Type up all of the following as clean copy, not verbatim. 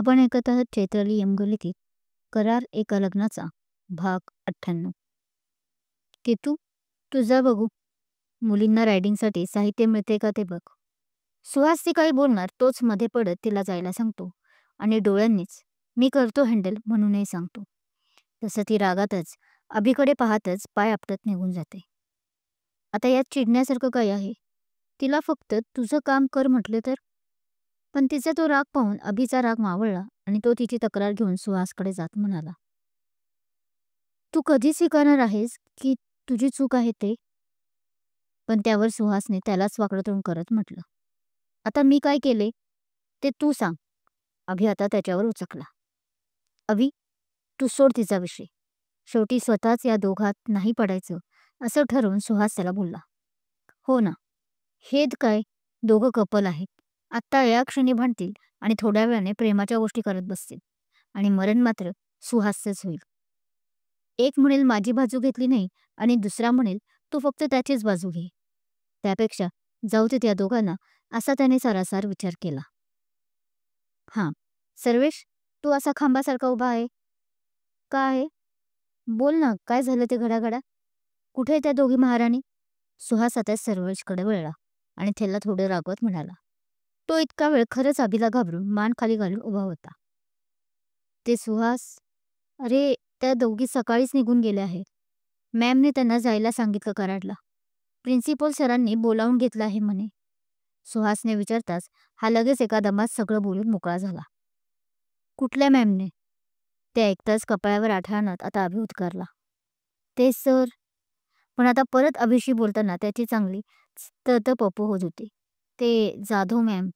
आपण ऐकत आहात चैत्राली यमगलितीत करार एका लग्नाचा भाग 98. केतू, तू जा बघू. मुलींना रायडिंगसाठी साहित्य मिळते का ते बघ. सुहास ती काही बोलणार तोच मध्ये पडत तिला जायला सांगतो आणि डोळ्यांनीच मी करतो हँडल म्हणूनही सांगतो. तसं ती रागातच अभिकडे पाहतच पाय आपटत निघून जाते. आता यात चिडण्यासारखं काय आहे? तिला फक्त तुझं काम कर म्हटलं तर. पण तिचा तो राग पाहून अभिचा राग मावळला आणि तो तिची तक्रार घेऊन सुहासकडे जात म्हणाला, तू कधी स्वीकारणार आहेस की तुझी चूक आहे ते? पण त्यावर सुहासने त्यालाच वाकडं तोंड करत म्हटलं, आता मी काय केले ते तू सांग. अभि आता त्याच्यावर उचकला. अभि, तू सोड तिचा विषय. शेवटी स्वतःच या दोघात नाही पडायचं असं ठरवून सुहास त्याला बोलला. हो ना, हेच काय, दोघं कपल आहेत. आत्ता या क्षणी भांडतील आणि थोड्या वेळाने प्रेमाच्या गोष्टी करत बसतील आणि मरण मात्र सुहासच होईल. एक म्हणेल माझी बाजू घेतली नाही आणि दुसरा म्हणेल तू फक्त त्याचीच बाजू घे. त्यापेक्षा जाऊ दे त्या दोघांना, असा त्याने सारासार विचार केला. हां, सर्वेश, तू असा खांबासारखा उभा आहे का आहे? बोल ना, काय झालं ते घडाघडा? कुठे त्या दोघी महाराणी? सुहास आता सर्वेशकडे वळला आणि त्याला थोडं रागवत म्हणाला. तो इतका वेळ खरंच अभिला घाबरून मान खाली घालून उभा होता. ते सुहास, अरे त्या दोघी सकाळीच निघून गेल्या आहेत. मॅमने त्यांना जायला सांगितलं कराडला. प्रिन्सिपल सरांनी बोलावून घेतलं आहे म्हणे. सुहासने विचारताच हा लगेच एका दमात सगळं बोलून मोकळा झाला. कुठल्या मॅमने? ते ऐकताच कपाळावर आठा आणत आता अभि उद्गारला. ते सर. पण आता परत अभिशी बोलताना त्याची चांगली तळतळ होत होती. ते जाधव मॅम,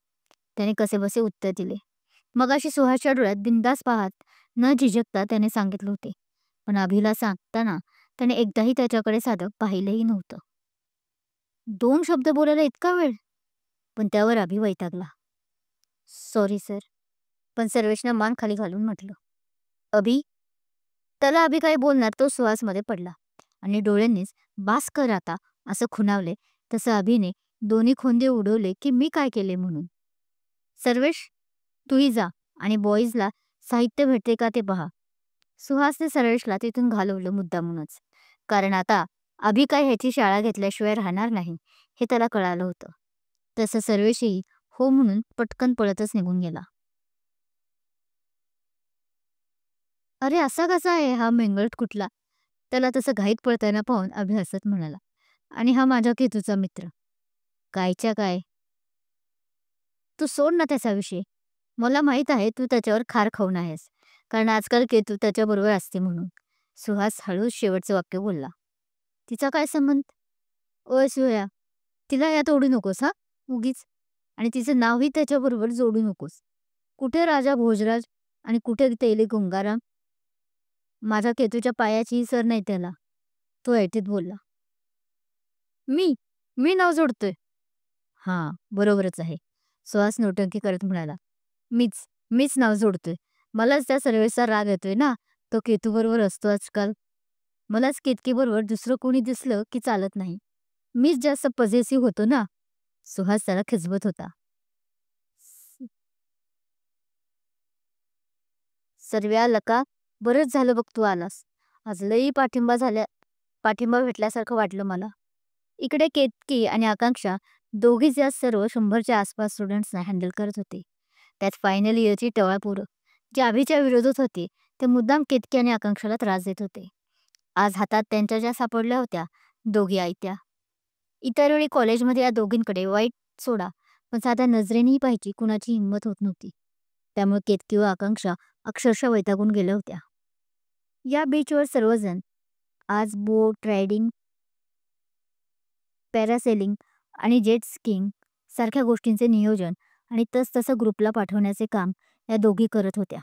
त्याने कसेबसे उत्तर दिले. मगाशी सुहासच्या डोळ्यात बिनधास्त पाहत न झिजकता त्याने सांगितले होते. पण अभिला सांगताना त्याने एकदाही त्याच्याकडे साधं पाहिलंही नव्हतं. 2 शब्द बोलायला इतका वेळ? पण त्यावर अभि वैतागला. Sorry sir. पण सर्वेशनं मान खाली घालून म्हटलं. अभि? त्याला अभि काही बोलणार तो सुहासमध्ये पडला आणि डोळ्यांनीच बास कर आता असं खुणावले. तसं अभिने दोन्ही खोंदे उडवले की मी काय केले म्हणून. सर्वेश, तूही जा आणि बॉईजला साहित्य भेटते का ते पहा. सुहासने सर्वेशला तिथून घालवलं मुद्दामूनच. कारण आता अभि काय ह्याची शाळा घेतल्याशिवाय राहणार नाही हे त्याला कळालं होतं. तसं सर्वेशही हो म्हणून पटकन पळतच निघून गेला. अरे असा कसा आहे हा मेंगळट कुठला? त्याला तसं घाईत पळताना पाहून अभि हसत म्हणाला. आणि हा माझ्या केतूचा मित्र. कायच्या काय, तू सोड ना त्याचा विषय. मला माहित आहे तू त्याच्यावर खार खाऊन आहेस, कारण आजकाल केतू त्याच्याबरोबर असते म्हणून. सुहास हळूच शेवटचं वाक्य बोलला. तिचा काय संबंध? ओय सुया, तिला यात ओढू नकोस हा उगीच. आणि तिचं नावही त्याच्याबरोबर जोडू नकोस. कुठे राजा भोजराज आणि कुठे तेली गंगाराम. माझ्या केतूच्या पायाचीही सर नाही त्याला. तो ऐटीत बोलला. मी मी नाव जोडतोय? हां, बरोबरच आहे. सुहास नौटंकी करत म्हणाला. मीच मीच नाव जोडतोय. मलाच त्या सर्वेचा राग येतोय ना. तो केतूबरोबर असतो आजकाल. मलाच केतकीबरोबर दुसरं कोणी दिसलं की चालत नाही. मीच जास्त पजेसिव्ह होतो ना. सुहास त्याला खिजवत होता. सर्व्या लका, बरंच झालं बघ तू आलास. आज लई पाठिंबा भेटल्यासारखं वाटलं मला. इकडे केतकी आणि आकांक्षा दोघीच या सर्व 100च्या आसपास स्टुडंट्सना हँडल करत होते. त्यात फायनल इयरची टवाळपोरं जे अभिच्या विरोधात होते ते मुद्दाम केतकी आणि आकांक्षाला त्रास देत होते. आज हातात त्यांच्या ज्या सापडल्या होत्या दोघी आयत्या. इतर वेळी कॉलेजमध्ये या दोघींकडे वाईट सोडा पण साध्या नजरेनेही पाहायची कुणाची हिंमत होत नव्हती. त्यामुळे केतकी व आकांक्षा अक्षरशः वैतागून गेल्या होत्या. या बीचवर सर्वजण आज बोट रायडिंग, पॅरासेलिंग आणि जेट स्कीइंग सारख्या गोष्टींचे नियोजन आणि तसं ग्रुपला पाठवण्याचे काम या दोघी करत होत्या.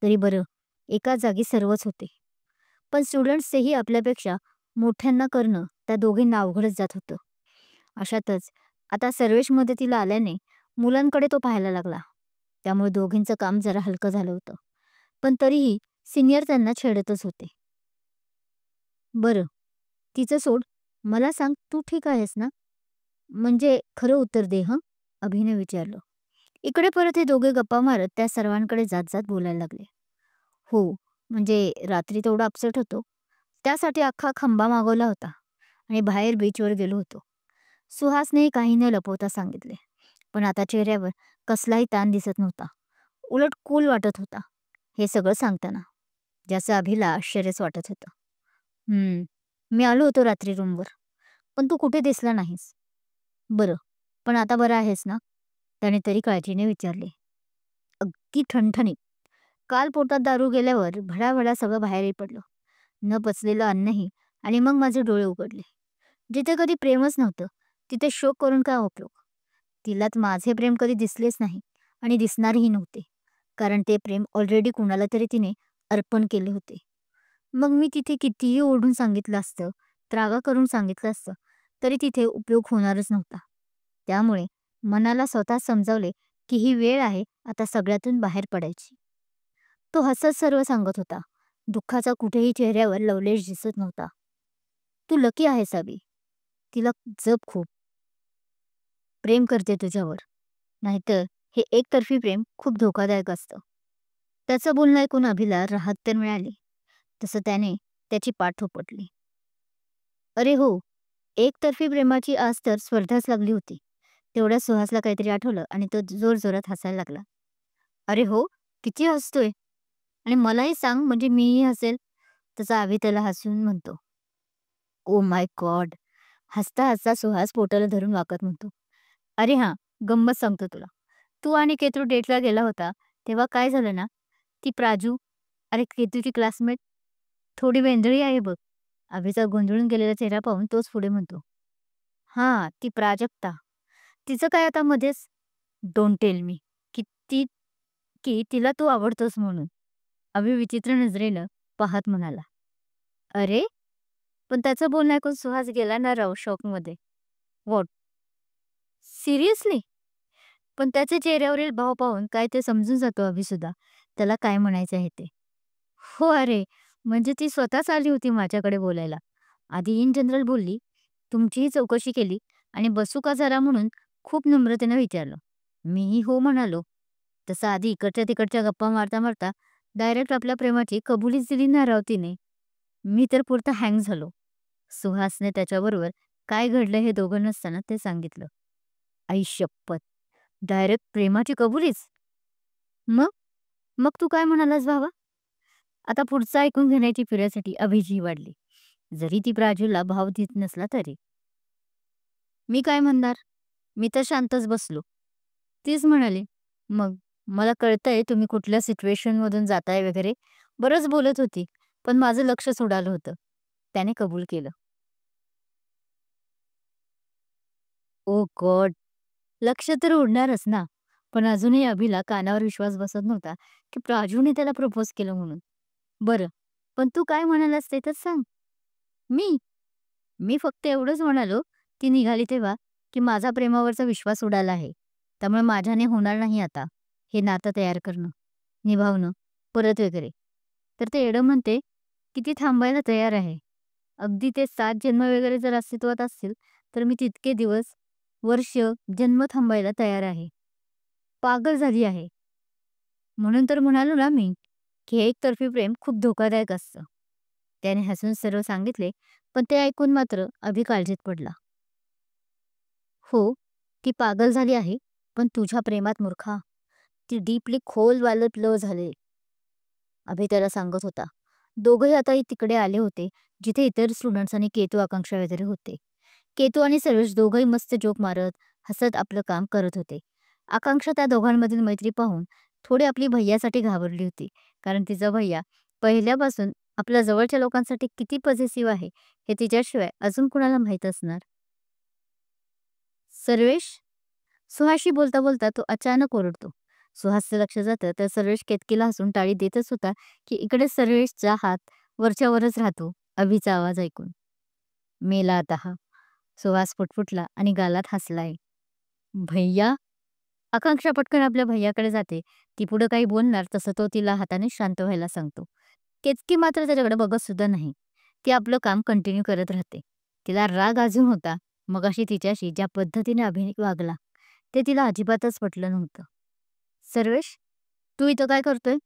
तरी बरं, एका जागी सर्वच होते. पण स्टुडंट्सचेही आपल्यापेक्षा मोठ्यांना करणं त्या दोघींना अवघडच जात होतं. अशातच आता सर्वेश मदतीला आल्याने मुलांकडे तो पाहायला लागला. त्यामुळे दोघींचं काम जरा हलकं झालं होतं. पण तरीही सिनियर त्यांना छेडतच होते. बरं, तिचं सोड. मला सांग, तू ठीक आहेस ना? म्हणजे खरं उत्तर दे हं, अभिने विचारलं. इकडे परत हे दोघे गप्पा मारत त्या सर्वांकडे जात जात बोलायला लागले. हो, म्हणजे रात्री तेवढा अपसेट होतो. त्यासाठी अख्खा खंबा मागवला होता आणि बाहेर बीचवर गेलो होतो. सुहासने काही न लपवता सांगितले. पण आता चेहऱ्यावर कसलाही ताण दिसत नव्हता. उलट कूल वाटत होता. हे सगळं सांगताना ज्याचं अभिला आश्चर्यच वाटत होतं. मी आलो होतो रात्री रूमवर, पण तू कुठे दिसला नाहीस. बरं, पण आता बरं आहेस ना? त्याने तरी काळजीने विचारले. अगदी ठणठणीत. काल पोटात दारू गेल्यावर भडाभडा सगळं बाहेर पडलं. न पचलेलं अन्नही. आणि मग माझे डोळे उघडले. जिथे कधी प्रेमच नव्हतं तिथे शोक करून काय उपयोग. तिलात माझे प्रेम कधी दिसलेच नाही आणि दिसणारही नव्हते. कारण ते प्रेम ऑलरेडी कुणाला तरी तिने अर्पण केले होते. मग मी तिथे कितीही ओढून सांगितलं असतं, त्रागा करून सांगितलं असतं, तरी तिथे उपयोग होणारच नव्हता. त्यामुळे मनाला स्वतः समजावले की ही वेळ आहे आता सगळ्यातून बाहेर पडायची. तो हसत सर्व सांगत होता. दुःखाचा कुठेही चेहऱ्यावर लवलेश दिसत नव्हता. तू लकी आहेस अभि. तिला जप खूप. प्रेम करते तुझ्यावर. नाहीतर हे एकतर्फी प्रेम खूप धोकादायक असतं. त्याचं बोलणं ऐकून अभिला राहत तर मिळाली. तसं त्याने त्याची पाठ थोपटली. अरे हो, एकतर्फी प्रेमाची आज तर स्पर्धाच लागली होती. तेवढ्या सुहासला काहीतरी आठवलं आणि तो जोरजोरात हसायला लागला. अरे हो, किती हसतोय. आणि मलाही सांग म्हणजे मीही हसेल. तसा अभि त्याला हसून म्हणतो. Oh my God. हसता हसता सुहास पोटाला धरून वाकत म्हणतो. अरे हां, गंमत सांगतो तुला. तू आणि केतू डेटला गेला होता तेव्हा काय झालं ना, ती प्राजू, अरे केतूची क्लासमेट, थोडी वेंधळी आहे बघ. अभिचा गोंधळून गेलेला चेहरा पाहून तोच पुढे म्हणतो. हां, ती प्राजक्ता. तिचं काय आता मध्येच? Don't tell me. किती की तिला तू आवडतोस म्हणून. अभि विचित्र नजरेनं पाहत म्हणाला. अरे, पण त्याचं बोलणं ऐकून सुहास गेला ना राव शॉकमध्ये. व्हॉट? सिरियसली? पण त्याच्या चेहऱ्यावरील भाव पाहून काय ते समजून जातो अभिसुद्धा त्याला काय म्हणायचं आहे ते. हो अरे, म्हणजे ती स्वतःच आली होती माझ्याकडे बोलायला. आधी इन जनरल बोलली, तुमचीही चौकशी केली आणि बसू का जरा म्हणून खूप नम्रतेनं विचारलं. मीही हो म्हणालो. तसं आधी इकडच्या तिकडच्या गप्पा मारता मारता डायरेक्ट आपल्या प्रेमाची कबुलीच दिली ना राव तिने. मी तर पुरता हँग झालो. सुहासने त्याच्याबरोबर काय घडलं हे दोघं नसताना ते सांगितलं. आई शपथ! डायरेक्ट प्रेमाची कबुलीच? मग? मग तू काय म्हणालास भावा? आता पुढचं ऐकून घेण्याची क्युरिओसिटी अभिची वाढली. जरी ती प्राजूला भाव देत नसला तरी. मी काय म्हणणार? मी तर शांतच बसलो. तीच म्हणाली, मग मला कळतंय तुम्ही कुठल्या सिच्युएशनमधून जाताय वगैरे. बरंच बोलत होती, पण माझं लक्षच उडालं होतं. त्याने कबूल केलं. ओ गॉड! लक्ष तर उडणारच ना. पण अजूनही अभिला कानावर विश्वास बसत नव्हता की प्राजूने त्याला प्रपोज केलं म्हणून. बरं, पण तू काय म्हणालास ते तर सांग. मी? मी फक्त एवढंच म्हणालो, ती निघाली तेव्हा, की माझा प्रेमावरचा विश्वास उडाला आहे. त्यामुळे माझ्याने होणार नाही आता हे नातं तयार करणं, निभावणं, परत वगैरे. तर ते एवढं म्हणते, की ती थांबायला तयार आहे. अगदी ते 7 जन्म वगैरे जर अस्तित्वात असतील, तर मी तितके दिवस, वर्ष, जन्म थांबायला तयार आहे. पागल झाली आहे. म्हणून तर म्हणालो ना मी, की एकतर्फी प्रेम खूप धोकादायक असतं. त्याने हसून सर्व सांगितले, पण ते ऐकून मात्र अभि काळजीत पडला. हो, ती पागल झाली आहे, पण तुझ्या प्रेमात मूर्खा. ती डीपली खोलवालत लव झाले. अभि त्याला सांगत होता. दोघंही आता तिकडे आले होते, जिथे इतर स्टुडंट्स आणि केतू आकांक्षा वगैरे होते. केतू आणि सर्वेश दोघंही मस्त जोक मारत, हसत आपलं काम करत होते. आकांक्षा त्या दोघांमधील मैत्री पाहून थोडी आपली भैयासाठी घाबरली होती. कारण तिचा भैया पहिल्यापासून आपल्या जवळच्या लोकांसाठी किती पॉझिटिव्ह आहे, हे तिच्याशिवाय अजून कुणाला माहीत असणार. सर्वेश? सुहासशी बोलता बोलता तो अचानक ओरडतो. सुहासचं लक्ष जातं तर सर्वेश केतकीला हसून टाळी देतच होता की इकडे सर्वेशचा हात वरच्यावरच राहतो अभिचा आवाज ऐकून. मेला आता हा. सुहास फुटफुटला आणि गालात हसलाय. भैया? आकांक्षा पटकन आपल्या भैयाकडे जाते. ती पुढं काही बोलणार तसं तो तिला हाताने शांत व्हायला सांगतो. केतकी मात्र त्याच्याकडे बघत सुद्धा नाही. ती आपलं काम कंटिन्यू करत राहते. तिला राग अजून होता. मगाशी तिच्याशी ज्या पद्धतीने अभिनय वागला ते तिला अजिबातच पटलं नव्हतं. सर्वेश, तू इथं काय करतोय?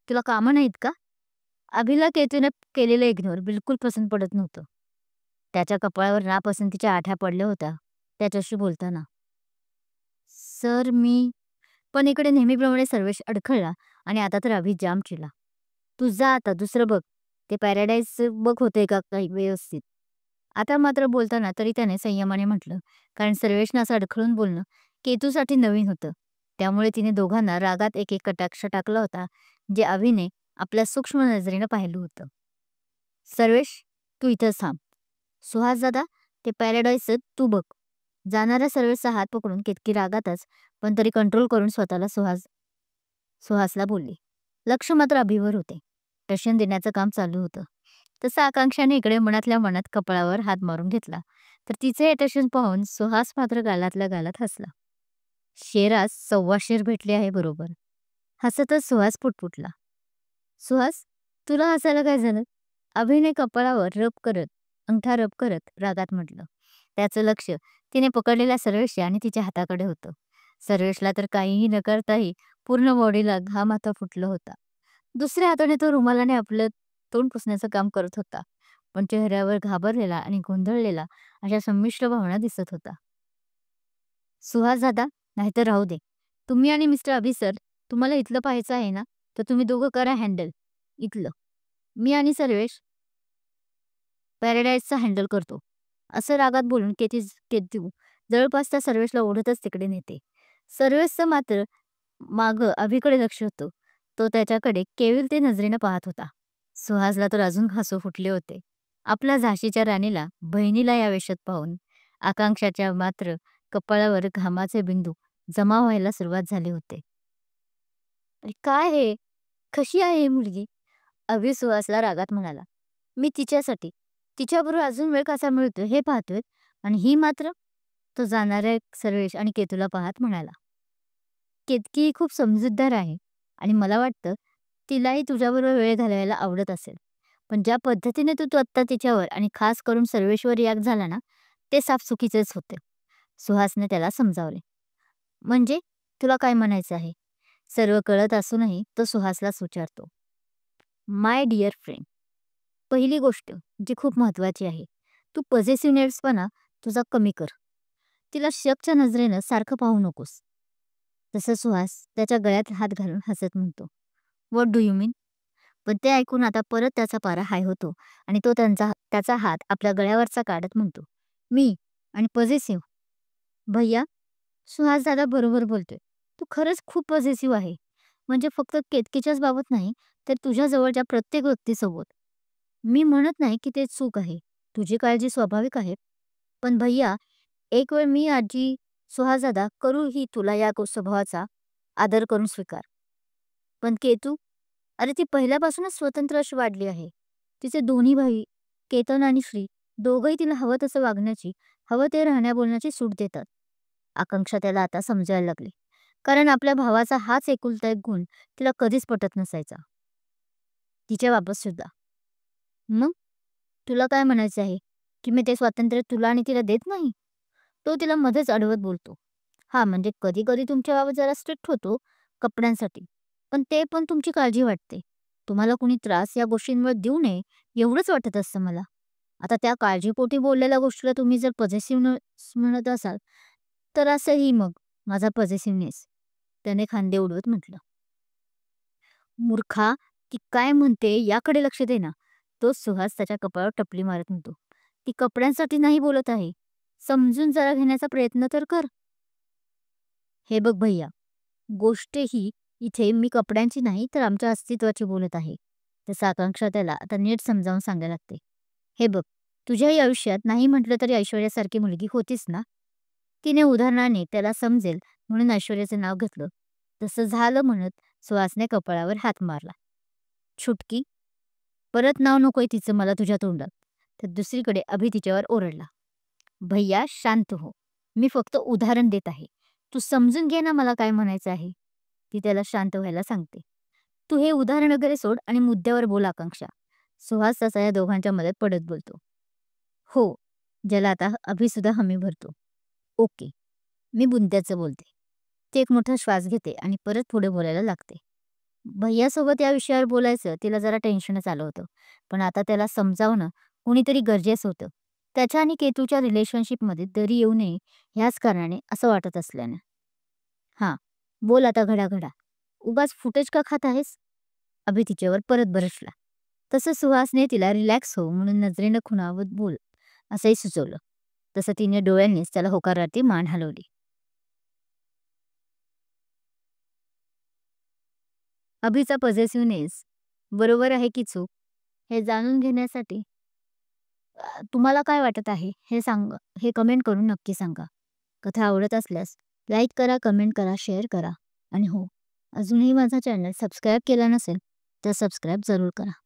तुला कामं नाहीत का? अभिला केतूने केलेलं इग्नोर बिलकुल पसंत पडत नव्हतं. त्याच्या कपाळावर नापसंतीच्या आठ्या पडल्या होत्या त्याच्याशी बोलताना. सर मी पण इकडे नेहमीप्रमाणे सर्वेश अडखळला आणि आता तर अभि जाम चिडला. तू जा आता दुसरं बघ. ते पॅराडाईज बघ होते का काही व्यवस्थित. आता मात्र बोलताना तरी त्याने संयमाने म्हटलं, कारण सर्वेशनं असं अडखळून बोलणं केतूसाठी नवीन होतं. त्यामुळे तिने दोघांना रागात एक एक कटाक्ष टाकला होता, जे अभिने आपल्या सूक्ष्म नजरेनं पाहिलं होतं. सर्वेश, तू इथंच थांब. सुहास दादा, ते पॅराडाईजचं तू बघ. जाणाऱ्या सर्वेशचा हात पकडून केतकी रागातच पण तरी कंट्रोल करून स्वतःला सुहासला बोलली. लक्ष मात्र अभिवर होते. टशन देण्याचं काम चालू होतं. तसं आकांक्षाने इकडे मनातल्या मनात कपाळावर हात मारून घेतला, तर तिचे हे टशन पाहून सुहास मात्र गालातल्या गालात हसला. शेरास 1.25 शेर भेटले आहे बरोबर. हसतच सुहास पुटपुटला. सुहास, तुला हसायला काय झालं? अभिने कपाळावर अंगठा रब करत रागात म्हटलं. त्याचं लक्ष तिने पकडलेल्या सर्वेशच्या आणि तिच्या हाताकडे होतं. सर्वेशला तर काहीही न करताही पूर्ण बॉडीला घाम आता फुटलं होता. दुसऱ्या हाताने तो रुमालाने आपलं तोंड पुसण्याचं काम करत होता, पण चेहऱ्यावर घाबरलेला आणि गोंधळलेला अशा संमिश्र भावना दिसत होता. सुहास दादा, नाहीतर राहू दे. तुम्ही आणि मिस्टर अभि सर, तुम्हाला इथलं पाहायचं आहे ना, तर तुम्ही दोघं करा हँडल इथलं. मी आणि सर्वेश पॅराडाईजचा हँडल करतो. असं रागात बोलून केतू जवळपास त्या सर्वेशला ओढतच तिकडे नेते. सर्वेशचं मात्र मागं अभिकडे लक्ष होतं. तो त्याच्याकडे केविल ते नजरेनं पाहत होता. सुहासला तर अजून हसू फुटले होते. आपल्या झाशीच्या राणीला बहिणीला या वेशात पाहून. आकांक्षाच्या मात्र कपाळावर घामाचे बिंदू जमा व्हायला सुरुवात झाली होते. "अरे काय हे? कशी आहे ही मुलगी?" अभि सुहासला रागात म्हणाला. "मी तिच्यासाठी, तिच्याबरोबर अजून वेळ कसा मिळतोय हे पाहतोय आणि ही मात्र." तो जाणाऱ्या सर्वेश आणि केतूला पाहत म्हणाला. "केतकी ही खूप समजूतदार आहे आणि मला वाटतं तिलाही तुझ्याबरोबर वेळ घालवायला आवडत असेल. पण ज्या पद्धतीने तू तू आत्ता तिच्यावर आणि खास करून सर्वेशवर रिॲक्ट झाला ना, ते साफ चुकीचेच होते." सुहासने त्याला समजावले. "म्हणजे तुला काय म्हणायचं आहे?" सर्व कळत असूनही तो सुहासलाच विचारतो. "माय डिअर फ्रेंड, पहिली गोष्ट जी खूप महत्वाची आहे, तू पॉझिटिव्हनेसपणा तुझा कमी कर. तिला शकच्या नजरेनं सारखं पाहू नकोस." तसं सुहास त्याच्या गळ्यात हात घालून हसत म्हणतो. "व्हॉट डू यू मीन?" पण ते ऐकून आता परत त्याचा पारा हाय होतो आणि तो त्याचा हात आपल्या गळ्यावरचा काढत म्हणतो, "मी आणि पॉझिटिव्ह? भैया, सुहास दादा बरोबर बोलतोय. तू खरंच खूप पॉझिटिव्ह आहे. म्हणजे फक्त केतकीच्याच बाबत नाही, तर तुझ्या जवळच्या प्रत्येक व्यक्तीसोबत. मी म्हणत नाही की ते चूक आहे. तुझी काळजी स्वाभाविक आहे. पण भैया, एक वेळ मी आजी सुहासदादा करूही तुला या स्वभावाचा आदर करून स्वीकार. पण केतू, अरे ती पहिल्यापासूनच स्वतंत्र अशी वाढली आहे. तिचे दोन्ही भाई केतन आणि श्री दोघंही तिला हवं तसं वागण्याची, हवं ते राहण्या बोलण्याची सूट देतात." आकांक्षा त्याला आता समजायला लागली, कारण आपल्या भावाचा हाच एकुलता एक गुण तिला कधीच पटत नसायचा. तिच्या बाबत सुद्धा. "मग तुला काय म्हणायचं आहे की मी ते स्वातंत्र्य तुला आणि तिला देत नाही?" तो तिला मध्येच अडवत बोलतो. "हां, म्हणजे कधी कधी तुमच्या बाबत जरा स्ट्रिक्ट होतो कपड्यांसाठी, पण ते पण तुमची काळजी वाटते. तुम्हाला कुणी त्रास या गोष्टींवर देऊ नये एवढंच वाटत असतं मला. आता त्या काळजीपोटी बोललेल्या गोष्टीला तुम्ही जर पॉझिटिव्हनेस म्हणत असाल, तर असंही मग माझा पॉझिटिव्हनेस." त्याने खांदे उडवत म्हटलं. "मूर्खा, ती काय म्हणते याकडे लक्ष दे ना." तो सुहास त्याच्या कपाळावर टपली मारत म्हणतो. "ती कपड्यांसाठी नाही बोलत आहे. समजून जरा घेण्याचा प्रयत्न तर कर." "हे बघ भैया, गोष्ट ही इथे मी कपड्यांची नाही तर आमच्या अस्तित्वाची बोलत आहे." तसं आकांक्षा त्याला आता नीट समजावून सांगायला लागते. "हे बघ, तुझ्याही आयुष्यात नाही म्हटलं तरी ऐश्वर्यासारखी मुलगी होतीच ना." तिने उदाहरणाने त्याला समजेल म्हणून ऐश्वर्याचं नाव घेतलं. तसं झालं म्हणत सुहासने कपाळावर हात मारला. "छुटकी, परत नाव नकोय तिचं मला तुझ्या तोंडात." तर दुसरीकडे अभि तिच्यावर ओरडला. "भैया शांत हो. मी फक्त उदाहरण देत आहे. तू समजून घे ना मला काय म्हणायचं आहे." ती त्याला शांत व्हायला सांगते. "तू हे उदाहरण वगैरे सोड आणि मुद्द्यावर बोल आकांक्षा." सुहास तसा या दोघांच्या मदत पडत बोलतो. "हो." ज्याला आता अभि सुद्धा हमी भरतो. "ओके, मी मुद्द्याचं बोलते. ती एक मोठा श्वास घेते आणि परत पुढे बोलायला लागते. भैयासोबत या विषयावर बोलायचं तिला जरा टेन्शनच आलं होतं. पण आता त्याला समजावणं कोणीतरी गरजेचं होतं. त्याच्या आणि केतूच्या रिलेशनशिपमध्ये दरी येऊ नये ह्याच कारणाने असं वाटत असल्यानं. "हां, बोल आता घडाघडा. उगाच फुटेज का खात आहेस?" अभि तिच्यावर परत बरसला. तसं सुहासने तिला रिलॅक्स हो म्हणून नजरेनं खुणावत बोल असंही सुचवलं. तसं तिने डोळ्यांनीच त्याला होकारार्थी मान हलवली. अभिचा पॉझिटिव्हनेस बरोबर आहे की चूक हे जाणून घेण्यासाठी तुम्हाला काय वाटत आहे हे कमेंट करून नक्की सांगा. कथा आवडत असल्यास लाईक करा, कमेंट करा, शेअर करा आणि हो, अजूनही माझा चॅनल सबस्क्राईब केला नसेल तर सबस्क्राईब जरूर करा.